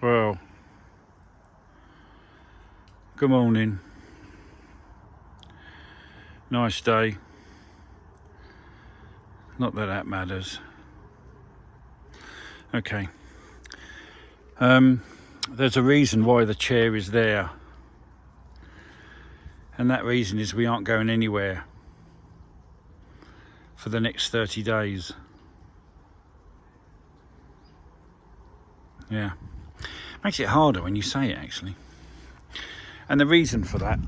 Well, good morning. Nice day. Not that that matters. Okay. There's a reason why the chair is there. And that reason is we aren't going anywhere for the next 30 days. Yeah. Makes it harder when you say it, actually. And the reason for that,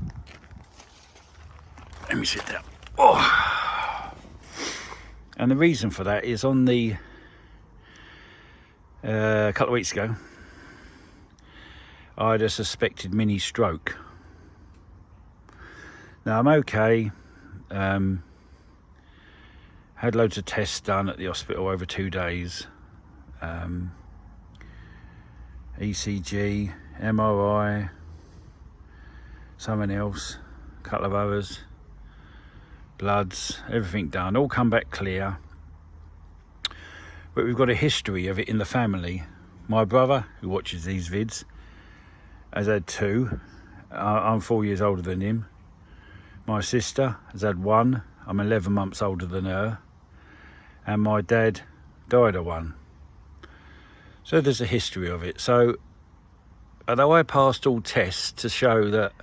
let me sit down. Oh. And the reason for that is on the a couple of weeks ago, I had a suspected mini stroke. Now I'm okay. Had loads of tests done at the hospital over 2 days. ECG, MRI, something else, a couple of others, bloods, everything done, all come back clear. But we've got a history of it in the family. My brother, who watches these vids, has had 2. I'm 4 years older than him. My sister has had 1. I'm 11 months older than her. And my dad died of 1. So there's a history of it. So although I passed all tests to show that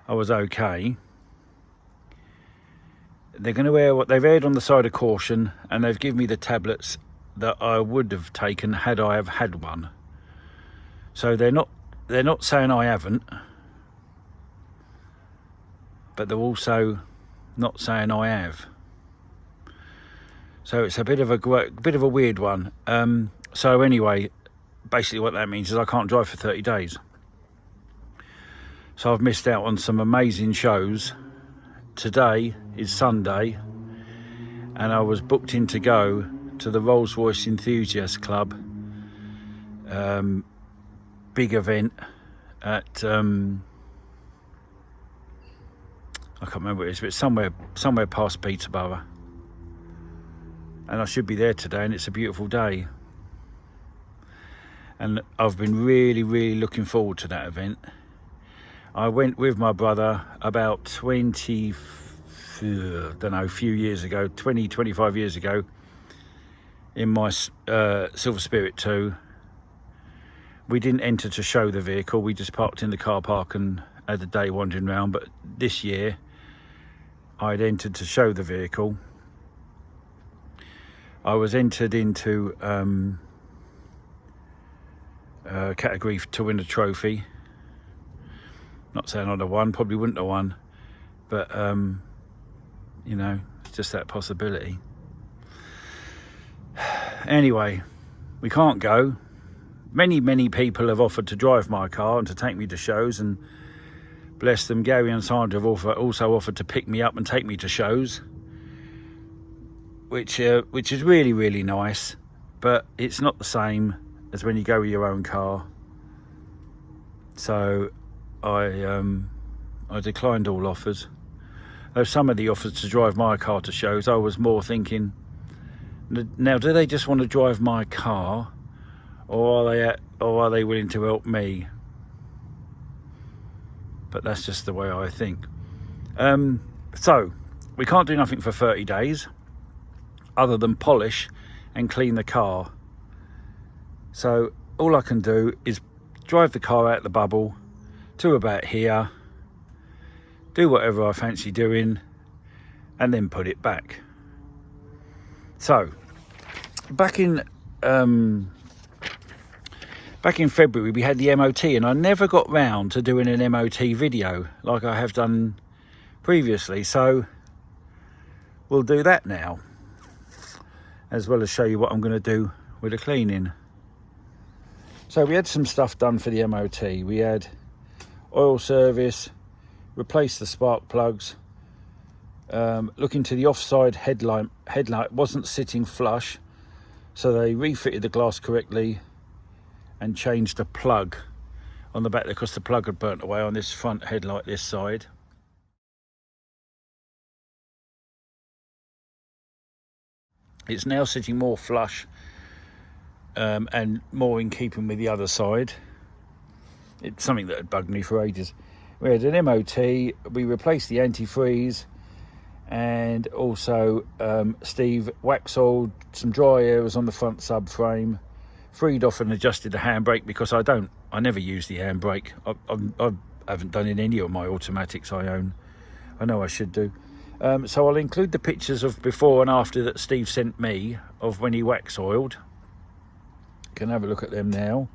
I was okay, they're going to wear what they've aired on the side of caution, and they've given me the tablets that I would have taken had I have had one. So they're not saying I haven't, but they're also not saying I have. So it's a bit of a weird one. So anyway, basically what that means is I can't drive for 30 days. So I've missed out on some amazing shows. Today is Sunday, and I was booked in to go to the Rolls-Royce Enthusiast Club big event at I can't remember what it is, but it's somewhere past Peterborough, and I should be there today, and it's a beautiful day, and I've been really looking forward to that event. I went with my brother about 25 years ago in my Silver Spirit 2. We didn't enter to show the vehicle, we just parked in the car park and had the day wandering around. But this year I'd entered to show the vehicle. I was entered into category to win a trophy. Not saying I'd have won, probably wouldn't have won, but you know, it's just that possibility. Anyway, we can't go. Many people have offered to drive my car and to take me to shows, and bless them, Gary and Sandra have also offered to pick me up and take me to shows, which is really nice, but it's not the same as when you go with your own car. So I declined all offers. Though some of the offers to drive my car to shows, I was more thinking, now do they just want to drive my car, or are they willing to help me? But that's just the way I think. So we can't do nothing for 30 days other than polish and clean the car. So all I can do is drive the car out the bubble to about here, do whatever I fancy doing, and then put it back. So back in February we had the MOT, and I never got round to doing an MOT video like I have done previously, so we'll do that now, as well as show you what I'm going to do with the cleaning. So we had some stuff done for the MOT. We had oil service, replace the spark plugs, look into the offside headlight wasn't sitting flush, so they refitted the glass correctly and changed the plug on the back there because the plug had burnt away on this front headlight this side. It's now sitting more flush and more in keeping with the other side. It's something that had bugged me for ages. We had an MOT, we replaced the antifreeze, and also Steve wax oiled some dry areas on the front subframe, freed off and adjusted the handbrake, because I never use the handbrake. I haven't done in any of my automatics I own. I know I should do. So I'll include the pictures of before and after that Steve sent me of when he wax oiled. You can have a look at them now.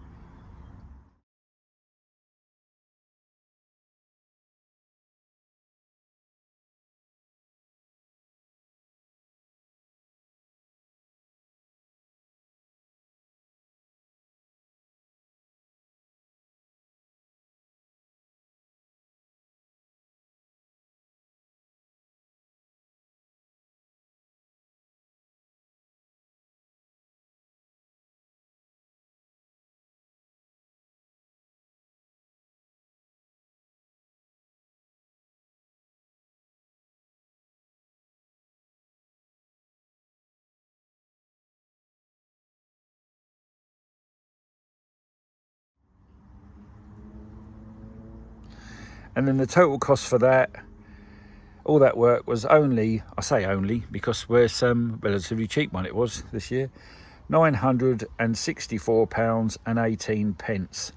And then the total cost for that, all that work, was only, I say only because we're some relatively cheap one it was this year, £964.18.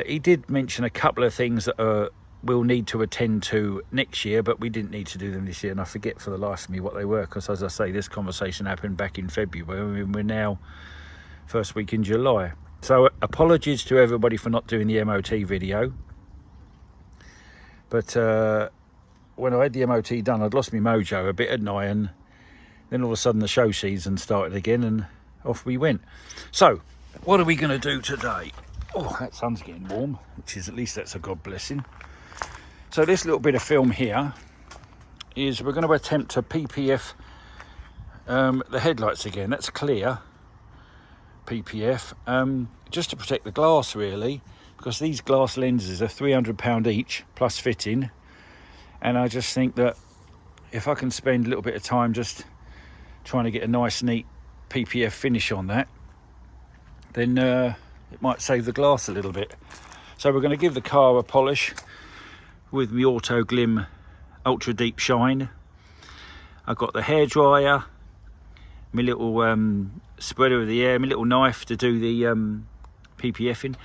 He did mention a couple of things that we'll need to attend to next year, but we didn't need to do them this year, and I forget for the life of me what they were, because as I say, this conversation happened back in February and we're now first week in July. So apologies to everybody for not doing the MOT video. But when I had the MOT done, I'd lost my mojo a bit at night, and then all of a sudden the show season started again and off we went. So what are we going to do today? Oh, that sun's getting warm, which is, at least that's a God blessing. So this little bit of film here is, we're going to attempt to PPF the headlights again. That's clear PPF, just to protect the glass really, because these glass lenses are £300 each plus fitting, and I just think that if I can spend a little bit of time just trying to get a nice neat PPF finish on that, then it might save the glass a little bit. So we're going to give the car a polish with my Auto Glim Ultra Deep Shine. I've got the hairdryer, my little spreader of the air, my little knife to do the PPFing,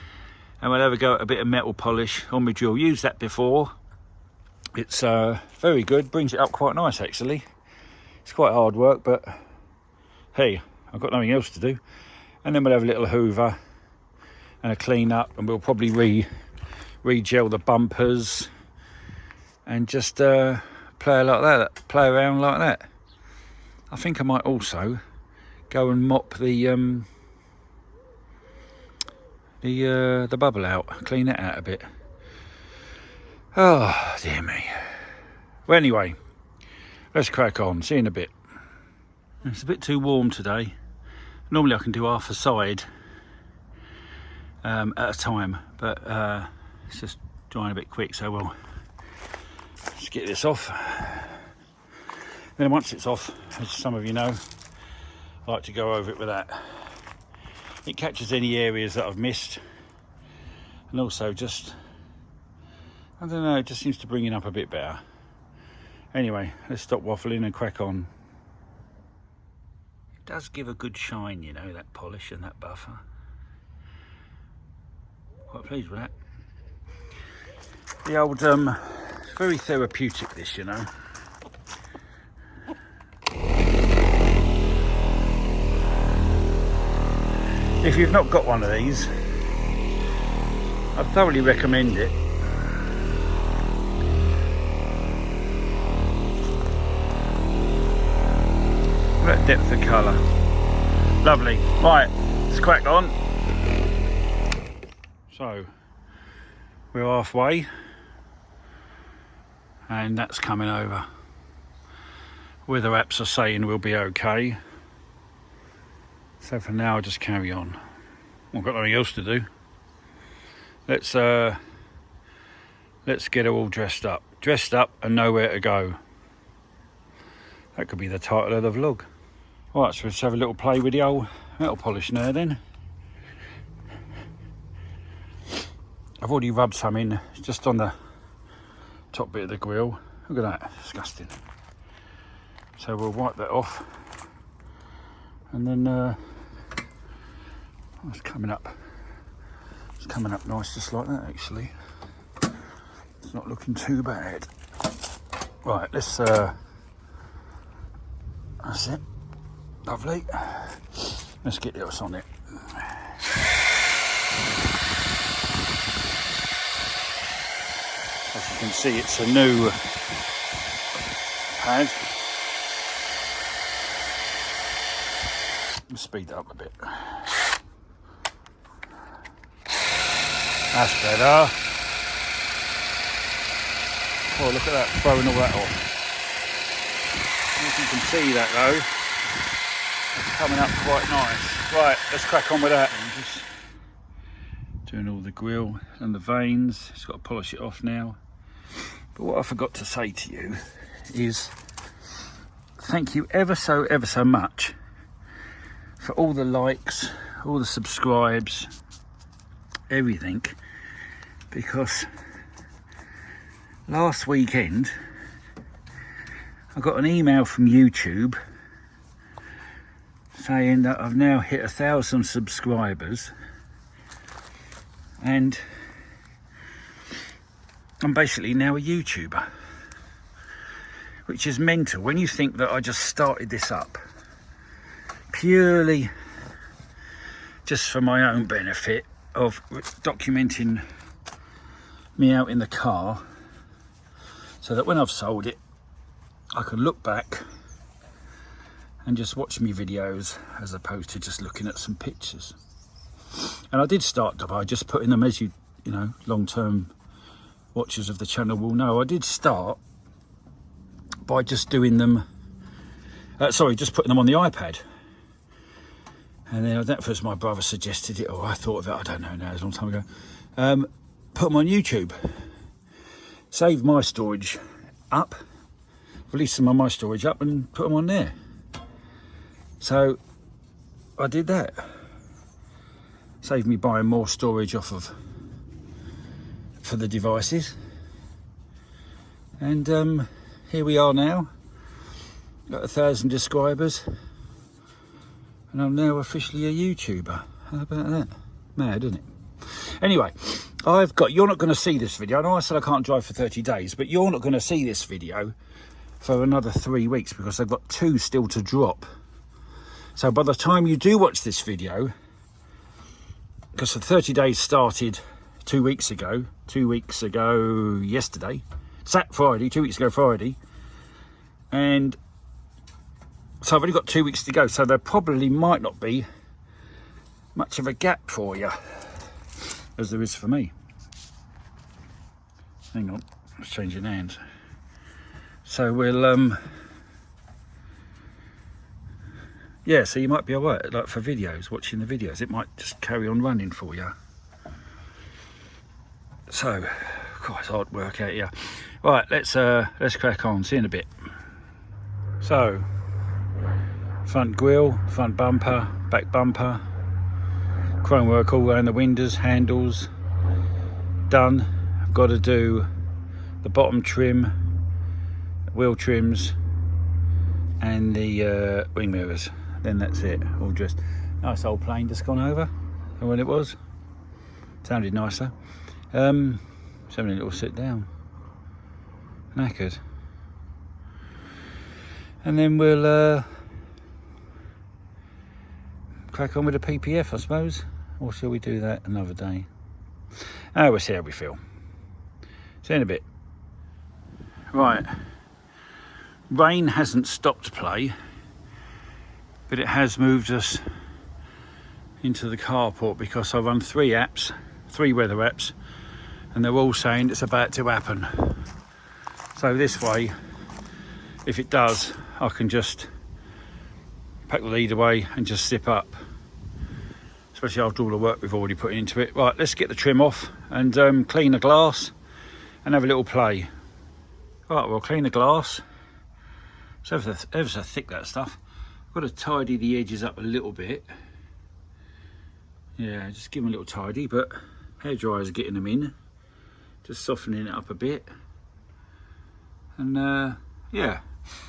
and we'll have a go at a bit of metal polish on my drill. Used that before. It's very good, brings it up quite nice actually. It's quite hard work, but hey, I've got nothing else to do. And then we'll have a little hoover and a clean up, and we'll probably re-gel the bumpers and just play around like that. I think I might also go and mop the bubble out, clean that out a bit. Oh dear me. Well, anyway, let's crack on. See you in a bit. It's a bit too warm today. Normally I can do half a side at a time, but it's just drying a bit quick, so we'll just get this off. Then once it's off, as some of you know, I like to go over it with that. It catches any areas that I've missed, and also just, I don't know, it just seems to bring it up a bit better. Anyway, let's stop waffling and crack on. It does give a good shine, you know, that polish and that buffer. Quite pleased with that. The old, it's very therapeutic this, you know. If you've not got one of these, I'd thoroughly recommend it. That depth of colour, lovely. Right, let's crack on. So we're halfway, and that's coming over. Weather apps are saying we'll be okay, so for now I'll just carry on. I've got nothing else to do. Let's get her all dressed up and know where to go. That could be the title of the vlog. Right, so let's have a little play with the old metal polish there then. I've already rubbed some in just on the top bit of the grill. Look at that, disgusting. So we'll wipe that off, and then it's coming up. It's coming up nice, just like that. Actually, it's not looking too bad. Right, let's. That's it. Lovely. Let's get this on it. As you can see, it's a new pad. Let's speed that up a bit. That's better. Oh, look at that, throwing all that off. If you can see that though, it's coming up quite nice. Right, let's crack on with that. I'm just doing all the grill and the veins. Just got to polish it off now. But what I forgot to say to you is thank you ever so much for all the likes, all the subscribes, everything, because last weekend I got an email from YouTube saying that I've now hit 1,000 subscribers, and I'm basically now a YouTuber, which is mental when you think that I just started this up purely just for my own benefit of documenting me out in the car, so that when I've sold it I can look back and just watch me videos as opposed to just looking at some pictures. And I did start by just putting them, as you know, long-term watchers of the channel will know, I did start by just doing them, just putting them on the iPad. And then that first my brother suggested it, or I thought of it, I don't know now, it was a long time ago. Put them on YouTube. Save my storage up, release some of my storage up and put them on there. So I did that. Saved me buying more storage off of for the devices. And here we are now. Got 1,000 subscribers. And I'm now officially a YouTuber. How about that? Mad, isn't it? Anyway, you're not going to see this video. I know I said I can't drive for 30 days, but you're not going to see this video for another 3 weeks because I've got 2 still to drop. So by the time you do watch this video, because the 30 days started 2 weeks ago yesterday, Friday, 2 weeks ago Friday, and so I've only got 2 weeks to go, so there probably might not be much of a gap for you as there is for me. Hang on, let's change your hands. So we'll yeah, so you might be alright, like for videos, watching the videos, it might just carry on running for you. So, God, it's hard work out here. Right, let's crack on, see you in a bit. So, front grille, front bumper, back bumper, chrome work all around the windows, handles, done. I've got to do the bottom trim, wheel trims, and the wing mirrors. Then that's it, all dressed. Nice old plane just gone over, and when it was, sounded nicer. Just having a little sit down, knackered. And then we'll crack on with the PPF, I suppose, or shall we do that another day? We'll see how we feel. See you in a bit. Right, rain hasn't stopped play, but it has moved us into the carport because I run 3 weather apps, and they're all saying it's about to happen. So this way, if it does, I can just pack the lead away and just zip up, especially after all the work we've already put into it. Right, let's get the trim off and clean the glass and have a little play. Right, we'll clean the glass. It's ever so thick, that stuff. I've got to tidy the edges up a little bit Yeah, just give them a little tidy, but hairdryers are getting them in, just softening it up a bit. And yeah,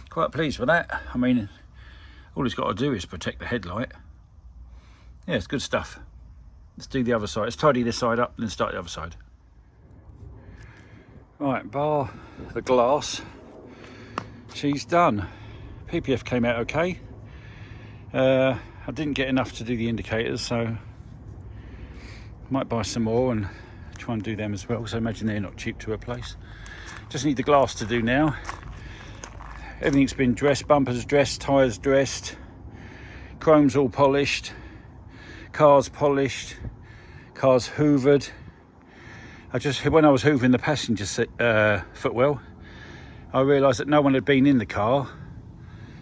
quite pleased with that. I mean, all it's got to do is protect the headlight. Yeah, it's good stuff. Let's do the other side. Let's tidy this side up, then start the other side. Right, bar the glass, she's done. PPF came out okay. I didn't get enough to do the indicators, so might buy some more and try and do them as well. So I imagine they're not cheap to replace. Just need the glass to do now. Everything's been dressed, bumpers dressed, tyres dressed, chrome's all polished, car's polished, car's hoovered. When I was hoovering the passenger footwell, I realised that no one had been in the car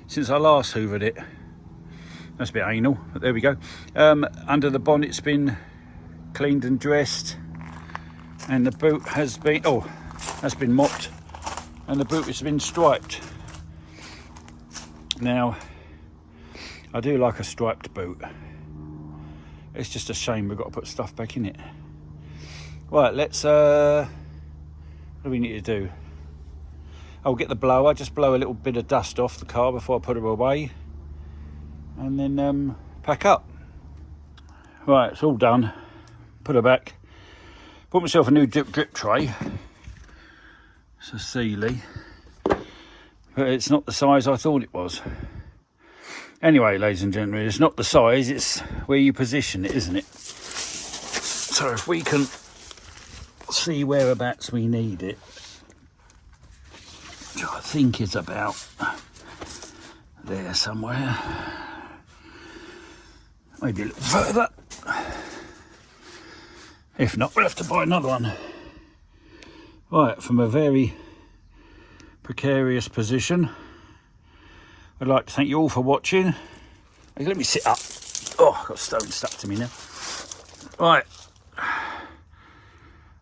since I last hoovered it. That's a bit anal, but there we go. Under the bonnet's been cleaned and dressed, and the boot has been mopped, and the boot has been striped. Now, I do like a striped boot. It's just a shame we've got to put stuff back in it. Right, let's, what do we need to do? I'll get the blower, just blow a little bit of dust off the car before I put her away, and then pack up. Right, it's all done. Put her back. Bought myself a new drip tray. It's a Sealy, but it's not the size I thought it was. Anyway, ladies and gentlemen, it's not the size, it's where you position it, isn't it? So if we can see whereabouts we need it, which I think is about there somewhere, maybe a little further. If not, we'll have to buy another one. Right, from a very precarious position, I'd like to thank you all for watching. Hey, let me sit up. Oh, I've got a stone stuck to me now. Right,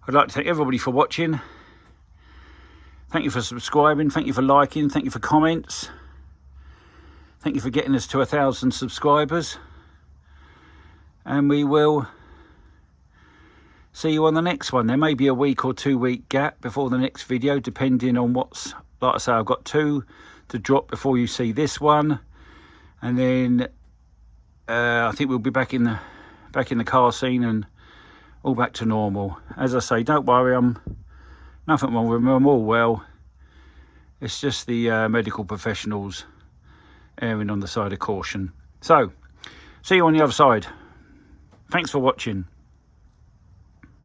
I'd like to thank everybody for watching. Thank you for subscribing, thank you for liking, thank you for comments. Thank you for getting us to 1,000 subscribers. And we will see you on the next one. There may be a week or 2 week gap before the next video, depending on what's, like I say, I've got 2 to drop before you see this one. And then I think we'll be back in the car scene and all back to normal. As I say, don't worry, I'm nothing wrong with me, I'm all well. It's just the medical professionals erring on the side of caution. So, see you on the other side. Thanks for watching.